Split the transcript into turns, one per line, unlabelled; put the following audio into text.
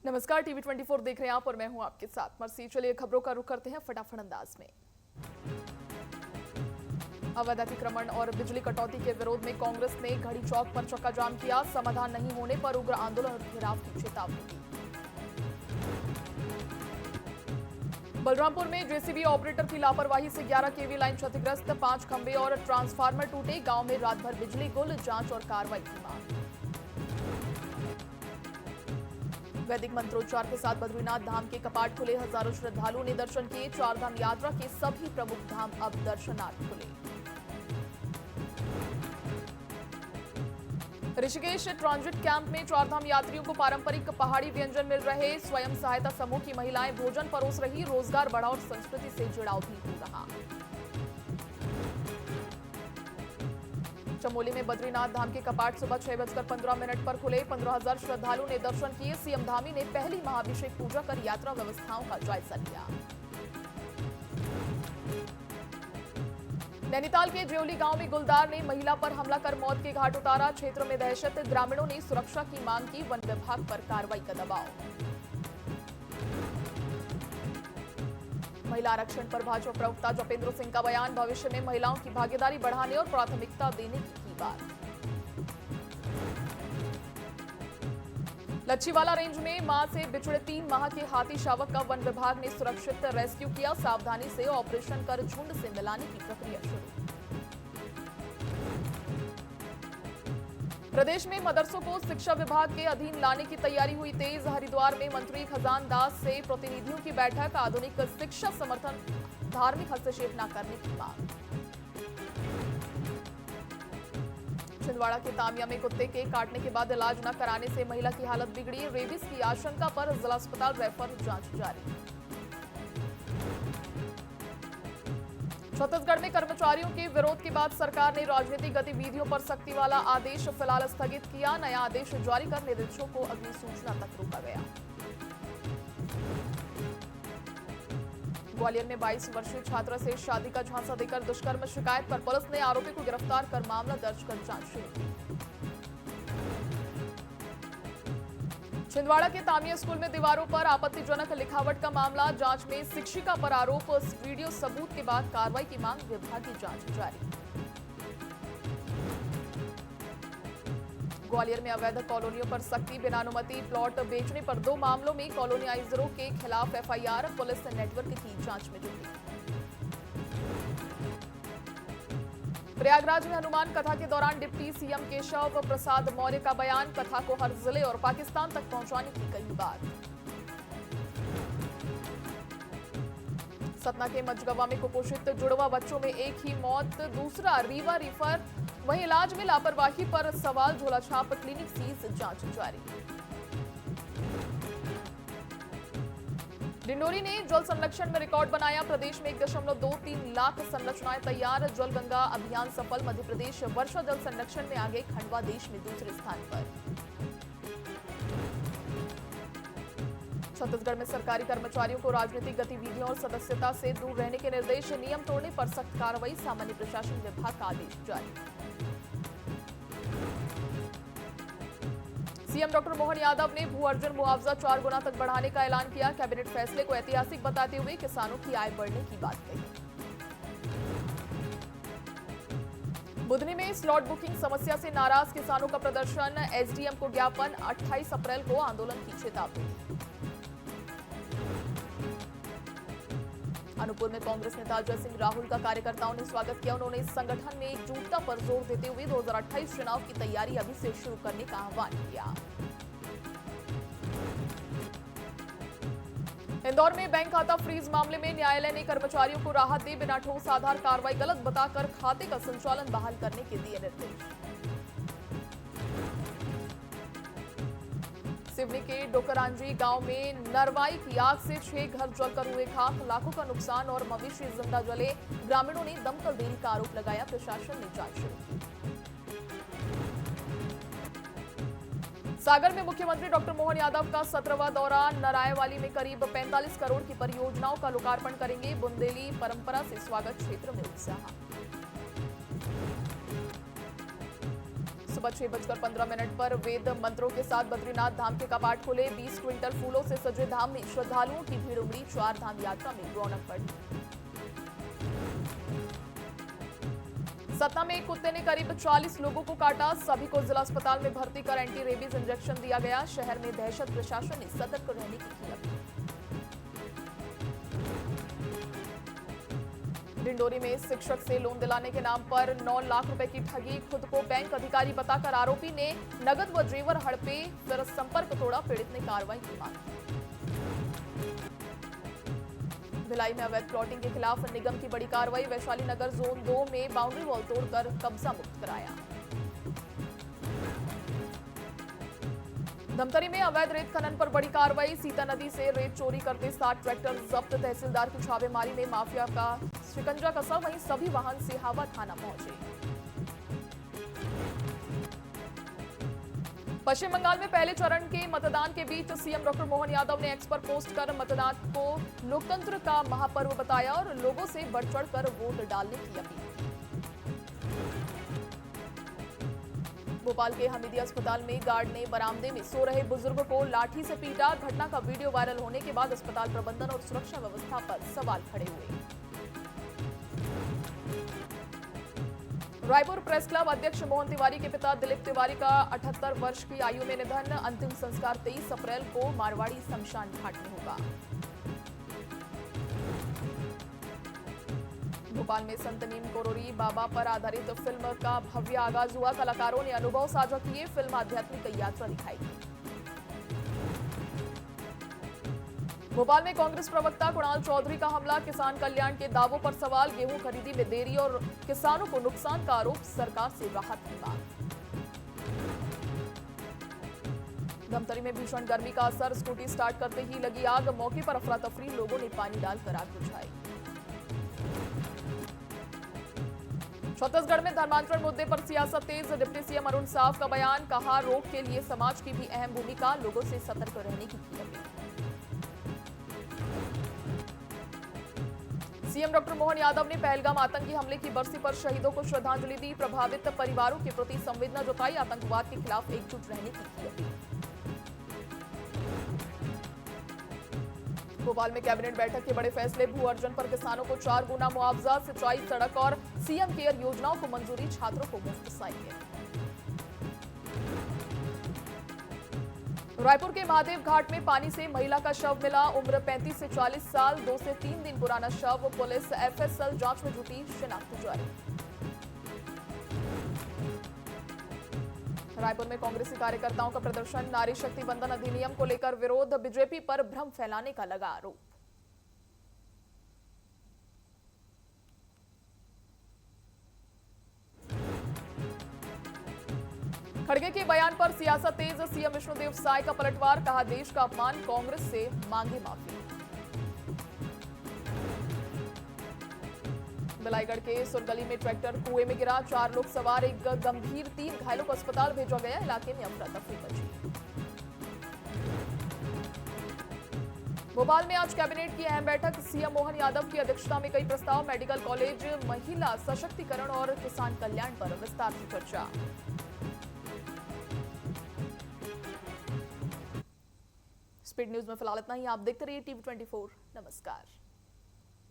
नमस्कार, टीवी 24 देख रहे हैं आप और मैं हूं आपके साथ मर्सी। चलिए खबरों का रुख करते हैं फटाफट अंदाज में। अवैध अतिक्रमण और बिजली कटौती के विरोध में कांग्रेस ने घड़ी चौक पर चक्का जाम किया। समाधान नहीं होने पर उग्र आंदोलन और घेराव की चेतावनी दी। बलरामपुर में जेसीबी ऑपरेटर की लापरवाही से 11 केवी लाइन क्षतिग्रस्त, 5 खंभे और ट्रांसफार्मर टूटे। गांव में रात भर बिजली गुल, जांच और कार्रवाई की मांग। वैदिक मंत्रोच्चार के साथ बद्रीनाथ धाम के कपाट खुले, हजारों श्रद्धालुओं ने दर्शन किए। चारधाम यात्रा के सभी प्रमुख धाम अब दर्शनार्थ खुले। ऋषिकेश ट्रांजिट कैंप में चारधाम यात्रियों को पारंपरिक पहाड़ी व्यंजन मिल रहे। स्वयं सहायता समूह की महिलाएं भोजन परोस रही। रोजगार बढ़ा और संस्कृति से जुड़ाव भी हो रहा। चमोली में बद्रीनाथ धाम के कपाट सुबह 6:15 पर खुले। 15,000 श्रद्धालुओं ने दर्शन किए। सीएम धामी ने पहली महाभिषेक पूजा कर यात्रा व्यवस्थाओं का जायजा लिया। नैनीताल के जेओली गांव में गुलदार ने महिला पर हमला कर मौत के घाट उतारा। क्षेत्र में दहशत, ग्रामीणों ने सुरक्षा की मांग की। वन विभाग पर कार्रवाई का दबाव। महिला आरक्षण पर भाजपा प्रवक्ता जपेंद्र सिंह का बयान। भविष्य में महिलाओं की भागीदारी बढ़ाने और प्राथमिकता देने की बात। लच्छीवाला रेंज में मां से बिछड़े 3 माह के हाथी शावक का वन विभाग ने सुरक्षित रेस्क्यू किया। सावधानी से ऑपरेशन कर झुंड से मिलाने की प्रक्रिया शुरू। प्रदेश में मदरसों को शिक्षा विभाग के अधीन लाने की तैयारी हुई तेज। हरिद्वार में मंत्री खजान दास से प्रतिनिधियों की बैठक। आधुनिक शिक्षा समर्थन, धार्मिक हस्तक्षेप न करने की मांग। छिंदवाड़ा के तामिया में कुत्ते के काटने के बाद इलाज न कराने से महिला की हालत बिगड़ी। रेबीज की आशंका पर जिला अस्पताल रेफर, जांच जारी। छत्तीसगढ़ में कर्मचारियों के विरोध के बाद सरकार ने राजनीतिक गतिविधियों पर सख्ती वाला आदेश फिलहाल स्थगित किया। नया आदेश जारी कर निरीक्षकों को अगली सूचना तक रोका गया। ग्वालियर में 22 वर्षीय छात्रा से शादी का झांसा देकर दुष्कर्म शिकायत पर पुलिस ने आरोपी को गिरफ्तार कर मामला दर्ज कर जांच शुरू की। छिंदवाड़ा के तामिया स्कूल में दीवारों पर आपत्तिजनक लिखावट का मामला। जांच में शिक्षिका पर आरोप। वीडियो सबूत के बाद कार्रवाई की मांग। विभागीय जांच जारी। ग्वालियर में अवैध कॉलोनियों पर सख्ती, बिना अनुमति प्लॉट बेचने पर 2 मामलों में कॉलोनियाइजरों के खिलाफ एफआईआर। पुलिस नेटवर्क की जांच में जुटी। प्रयागराज में हनुमान कथा के दौरान डिप्टी सीएम केशव प्रसाद मौर्य का बयान। कथा को हर जिले और पाकिस्तान तक पहुंचाने की कही बात। सतना के मझगवा में कुपोषित जुड़वा बच्चों में एक ही मौत, दूसरा रीवा रिफर। वहीं इलाज में लापरवाही पर सवाल, झोलाछाप क्लिनिक सीज, जांच जारी। डिंडोरी ने जल संरक्षण में रिकॉर्ड बनाया। प्रदेश में 1.23 लाख संरचनाएं तैयार। जल गंगा अभियान सफल। मध्य प्रदेश वर्षा जल संरक्षण में आगे, खंडवा देश में दूसरे स्थान पर। छत्तीसगढ़ में सरकारी कर्मचारियों को राजनीतिक गतिविधियों और सदस्यता से दूर रहने के निर्देश। नियम तोड़ने पर सख्त कार्रवाई। सामान्य प्रशासन विभाग का आदेश जारी। सीएम डॉक्टर मोहन यादव ने भू अर्जन मुआवजा 4 गुना तक बढ़ाने का ऐलान किया। कैबिनेट फैसले को ऐतिहासिक बताते हुए किसानों की आय बढ़ने की बात कही। बुधनी में स्लॉट बुकिंग समस्या से नाराज किसानों का प्रदर्शन। एसडीएम को ज्ञापन। 28 अप्रैल को आंदोलन की चेतावनी। अनूपपुर में कांग्रेस नेता अजय सिंह राहुल का कार्यकर्ताओं ने स्वागत किया। उन्होंने संगठन में एकजुटता पर जोर देते हुए 2028 चुनाव की तैयारी अभी से शुरू करने का आह्वान किया। इंदौर में बैंक खाता फ्रीज मामले में न्यायालय ने कर्मचारियों को राहत दी। बिना ठोस आधार कार्रवाई गलत बताकर खाते का संचालन बहाल करने के दिए निर्देश। सिवनी के डोकरांजी गांव में नरवाई की आग से 6 घर जलकर हुए खाक। लाखों का नुकसान और मवेशी जिंदा जले। ग्रामीणों ने दमकल देने का आरोप लगाया। प्रशासन ने जांच शुरू की। सागर में मुख्यमंत्री डॉक्टर मोहन यादव का 17वां दौरा। नरायवाली में करीब 45 करोड़ की परियोजनाओं का लोकार्पण करेंगे। बुंदेली परंपरा से स्वागत, क्षेत्र में उत्साह। सुबह 6:15 पर वेद मंत्रों के साथ बद्रीनाथ धाम के कपाट खुले। 20 क्विंटल फूलों से सजे धाम में श्रद्धालुओं की भीड़ उमड़ी। 4 धाम यात्रा में रौनक बढ़ी। सतना में एक कुत्ते ने करीब 40 लोगों को काटा। सभी को जिला अस्पताल में भर्ती कर एंटी रेबीज इंजेक्शन दिया गया। शहर में दहशत, प्रशासन ने सतर्क रहने की की अपील। डिंडोरी में शिक्षक से लोन दिलाने के नाम पर 9 लाख रुपए की ठगी। खुद को बैंक अधिकारी बताकर आरोपी ने नगद व जेवर हड़पे, फिर संपर्क तोड़ा। पीड़ित ने कार्रवाई की मांग। भिलाई में अवैध प्लॉटिंग के खिलाफ निगम की बड़ी कार्रवाई। वैशाली नगर जोन 2 में बाउंड्री वॉल तोड़कर कब्जा मुक्त कराया। धमतरी में अवैध रेत खनन पर बड़ी कार्रवाई। सीता नदी से रेत चोरी करते 7 ट्रैक्टर जब्त। तहसीलदार की छापेमारी में माफिया का शिकंजा कसा। वहीं सभी वाहन सिहावा थाना पहुंचे। पश्चिम बंगाल में पहले चरण के मतदान के बीच सीएम डॉक्टर मोहन यादव ने एक्स पर पोस्ट कर मतदान को लोकतंत्र का महापर्व बताया और लोगों से बढ़ चढ़कर वोट डालने की अपील। भोपाल के हमीदिया अस्पताल में गार्ड ने बरामदे में सो रहे बुजुर्ग को लाठी से पीटा। घटना का वीडियो वायरल होने के बाद अस्पताल प्रबंधन और सुरक्षा व्यवस्था पर सवाल खड़े हुए। रायपुर प्रेस क्लब अध्यक्ष मोहन तिवारी के पिता दिलीप तिवारी का 78 वर्ष की आयु में निधन। अंतिम संस्कार 23 अप्रैल को मारवाड़ी शमशान घाट में होगा। भोपाल में संत नीम कोरोरी बाबा पर आधारित फिल्म का भव्य आगाज हुआ। कलाकारों ने अनुभव साझा किए। फिल्म आध्यात्मिक यात्रा दिखाई। भोपाल में कांग्रेस प्रवक्ता कुणाल चौधरी का हमला। किसान कल्याण के दावों पर सवाल। गेहूं खरीदी में देरी और किसानों को नुकसान का आरोप। सरकार से राहत की मांग। धमतरी में भीषण गर्मी का असर। स्कूटी स्टार्ट करते ही लगी आग। मौके पर अफरा तफरी। लोगों ने पानी डालकर आग बुझाई। छत्तीसगढ़ में धर्मांतरण मुद्दे पर सियासत तेज। डिप्टी सीएम अरुण साव का बयान। कहा, रोक के लिए समाज की भी अहम भूमिका। लोगों से सतर्क रहने की appeal. CM doctor Mohan Yadav ने पहलगाम आतंकी हमले की बरसी पर शहीदों को श्रद्धांजलि दी। प्रभावित परिवारों के प्रति संवेदना जताई। आतंकवाद के खिलाफ एकजुट रहने की अपील। भोपाल में कैबिनेट बैठक के बड़े फैसले। भू अर्जन पर किसानों को 4 गुना मुआवजा। सिंचाई, सड़क और सीएम केयर योजनाओं को मंजूरी। छात्रों को मुफ्त साइकिल। रायपुर के महादेव घाट में पानी से महिला का शव मिला। उम्र 35 से 40 साल। 2 से 3 दिन पुराना शव। पुलिस एफएसएल जांच में जुटी। शिनाख्त जारी। रायपुर में कांग्रेसी कार्यकर्ताओं का प्रदर्शन। नारी शक्ति बंधन अधिनियम को लेकर विरोध। बीजेपी पर भ्रम फैलाने का लगा आरोप। खड़गे के बयान पर सियासत तेज। सीएम विष्णुदेव साय का पलटवार। कहा, देश का अपमान। कांग्रेस से मांगे माफी। बिलाईगढ़ के सुरगली में ट्रैक्टर कुएं में गिरा। 4 लोग सवार, एक गंभीर, 3 घायलों को अस्पताल भेजा गया। इलाके में अफरा तफरी मची। भोपाल में आज कैबिनेट की अहम बैठक। सीएम मोहन यादव की अध्यक्षता में कई प्रस्ताव। मेडिकल कॉलेज, महिला सशक्तिकरण और किसान कल्याण पर विस्तार से चर्चा। स्पीड न्यूज में फिलहाल इतना ही। आप देखते रहिए टीवी 24। नमस्कार।